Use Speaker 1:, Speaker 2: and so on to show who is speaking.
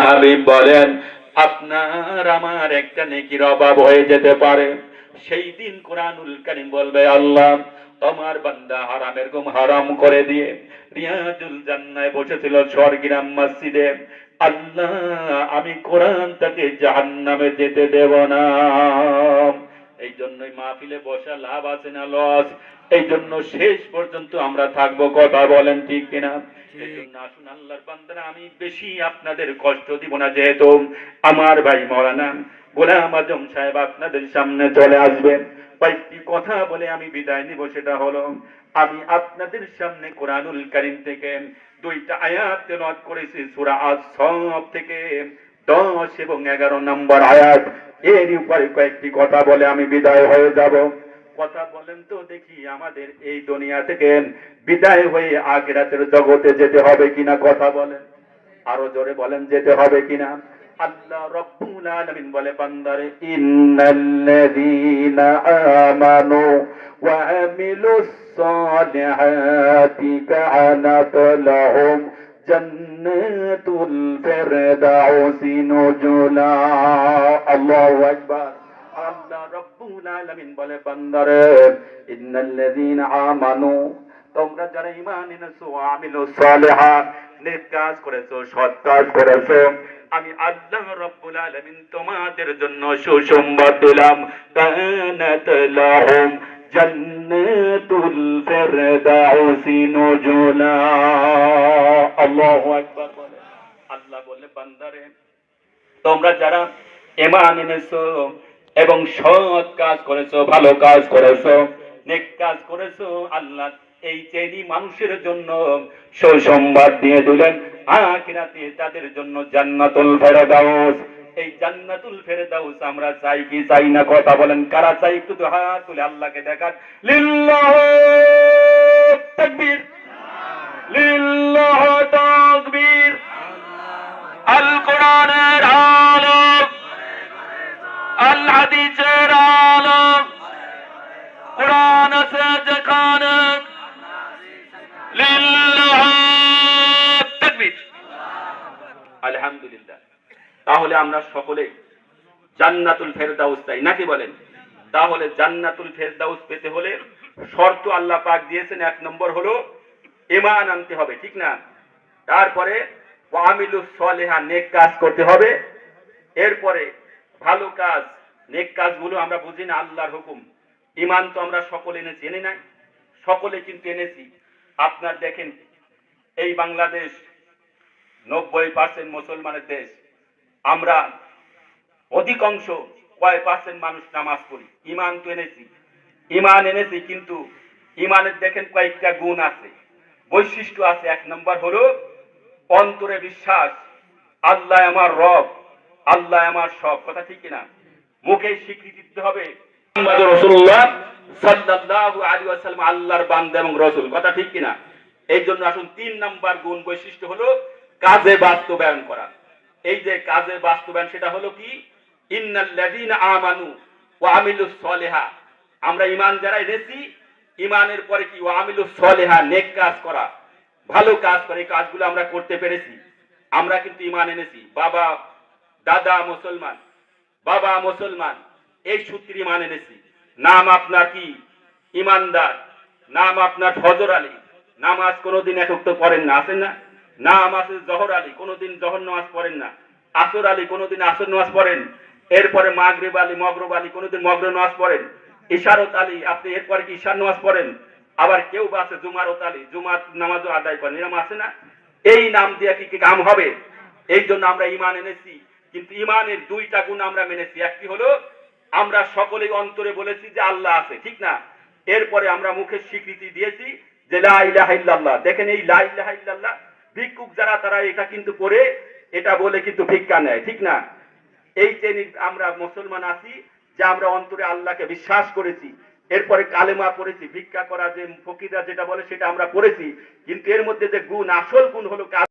Speaker 1: হাবিব বলেন, আপনার আমার একটা নেকির অভাব হয়ে যেতে পারে, সেই দিন কোরআনুল কারীম বলবে, আল্লাহ তোমার বান্দা হারামের ঘুম হারাম করে দিয়ে রিয়াজুল জান্নায় বসেছিল স্বর্গীরাম মসজিদে, আল্লাহ আমি কোরআন তাকে জাহান্নামে যেতে দেব না। এই জন্যই মাহফিলে বসা লাভ আছে না লস? এই জন্য শেষ পর্যন্ত আমরা থাকবো, কথা বলেন ঠিক কিনা? এই জন্য আসুন আল্লাহর বান্দারা, আমি বেশি আপনাদের কষ্ট দিব না, যেহেতু আমার ভাই মাওলানা গোলাম আজম সাহেব আপনাদের সামনে চলে আসবেন। কয়েকটি কথা বলে আমি বিদায় নিব। সেটা হলো, আমি আপনাদের সামনে কোরআনুল কারীম থেকে দুইটা আয়াত তেলাওয়াত করেছি, সূরা আস-সাফ থেকে 10 এবং 11 নম্বর আয়াত। এর উপরে কয়েকটি কথা বলে আমি বিদায় হয়ে যাব। কথা বলেন তো দেখি, আমাদের এই দুনিয়া থেকে বিদায় হয়ে আখিরাতের জগতে যেতে হবে কিনা? কথা বলেন, আরো জোরে বলেন, যেতে হবে কিনা? আল্লাহ রাব্বুল আলামিন বলে বান্দারে, ইন্নাল্লাযীনা আমানু ওয়া আমিলুস সালিহাতি কানাত লাহুম জান্নাতুল ফিরদাউসি নুজুলা। আল্লাহু আকবার। আল্লাহ রাব্বুল আলামিন বলে বান্দারে, ইন্নাল্লাযীনা আমানু, তোমরা যারা ঈমান এনেছো, আমিলুস সালিহাত, নেক কাজ করেছো, সৎ কাজ করেছো, আমি আল্লাহ রাব্বুল আলামিন তোমাদের জন্য সুসংবাদ দিলাম, কানাত লাহুম জান্নাতুল ফিরদাউসি নুজুলা। আল্লাহু আকবার বলে। আল্লাহ বলে বান্দারে, তোমরা যারা ঈমান এনেছো এবং সৎ কাজ করেছো, ভালো কাজ করেছো, নেক কাজ করেছো, আল্লাহ এই চেনি মানুষের জন্য সুসংবাদ দিয়ে দিলেন, আখিরাতে তাদের জন্য জান্নাতুল ফেরদাউস। এই জান্নাতুল ফেরদাউস আমরা চাই কি চাই না? কথা বলেন, কারা চাই? একটু তো হাত তুলে আল্লাহকে দেখান। লিল্লাহু তাকবীর, লিল্লাহু তাকবীর। আল কোরআনের আলো, আল হাদিসের আলো, কোরআন আছে যেখানে, লিল্লাহু তাকবীর। আলহামদুলিল্লাহ। তাহলে আমরা সকলে জান্নাতুল ফেরদাউস চাই, নাকি বলেন? তাহলে জান্নাতুল ফেরদাউস পেতে হলে শর্ত আল্লাহ পাক দিয়েছেন। 1 নম্বর হলো ঈমান আনতে হবে, ঠিক না? তারপরে ওয়া আমিলুস সালিহা, নেক কাজ করতে হবে। এরপরে ভালো কাজ, নেক কাজগুলো আমরা বুঝি না, আল্লাহর হুকুম। ঈমান তো আমরা সকলে এনেছি, এনে নাই? সকলে কিন্তু এনেছি। আপনার দেখেন, এই বাংলাদেশ 90% মুসলমানের দেশ। আমরা অধিকাংশ কয় পার্সেন্ট মানুষ নামাজ পড়ি? ঈমান তো এনেছি, ঈমান এনেছি, কিন্তু ঈমানের দেখেন কয়েকটা গুণ আছে, বৈশিষ্ট্য আছে। 1 নম্বর হলো অন্তরে বিশ্বাস, আল্লাহ আমার রব, আল্লাহ আমার সব। কথা ঠিক কিনা? মুখে স্বীকৃতি দিতে হবে মুহাম্মদ রাসূলুল্লাহ সাল্লাল্লাহু আলাইহি ওয়াসাল্লাম আল্লাহর বান্দা এবং রাসূল। কথা ঠিক কিনা? এই জন্য আসুন 3 নাম্বার গুণ, বৈশিষ্ট্য হলো কাজে বাস্তবায়ন করা। এই যে কাজে বাস্তবায়ন, সেটা হলো কি? ইন্নাল্লাযীনা আমানু ওয়া আমিলুস সালিহা, আমরা ঈমান যারা এনেছি, ঈমানের পরে কি? ওয়া আমিলুস সালিহা, নেক কাজ করা, ভালো কাজ করে। এই কাজগুলো আমরা করতে পেরেছি। আমরা কিন্তু ঈমান এনেছি। বাবা দাদা মুসলমান, বাবা মুসলমান, এই সূত্রে ঈমান এনেছি। নাম আপনার কি? ঈমানদার। নাম আপনার ফজর আলী, নামাজ কোনোদিন এক ওয়াক্ত পড়েন না, আছেন না? নাম আছে জহর আলী, কোনোদিন জহর নামাজ পড়েন না। আসর আলী, কোনোদিন আসর নামাজ পড়েন। এরপরে মাগরিব আলী, মগরব আলী, কোনোদিন মগরব নামাজ পড়েন। ইশারত আলী, আপনি এরপরে কি ইশার নামাজ পড়েন। আবার কেউ বা আছে জুমারত আলী, জুমার নামাজও আদায় করেন। এরকম আছে না? এই নাম দিয়ে কি কাম হবে? এই জন্য আমরা ঈমান এনেছি, কিন্তু ঈমানের 2টা গুণ আমরা মেনেছি। একটি হলো আমরা সকলেই অন্তরে বলেছি যে আল্লাহ আছে, ঠিক না? এরপরে আমরা মুখে স্বীকৃতি দিয়েছি যে লা ইলাহা ইল্লাল্লাহ। দেখেন, এই লা ইলাহা ইল্লাল্লাহ ভিক্ষুক যারা, তারা এটা কিন্তু পড়ে, এটা বলে কিন্তু ভিক্ষা নেয়, ঠিক না? এই যে আমরা মুসলমান আছি, যে আমরা অন্তরে আল্লাহকে বিশ্বাস করেছি, এরপরে কালেমা পড়েছি, ভিক্ষা করা যে ফকিররা যেটা বলে সেটা আমরা পড়েছি, কিন্তু এর মধ্যে যে গুণ, আসল গুণ হলো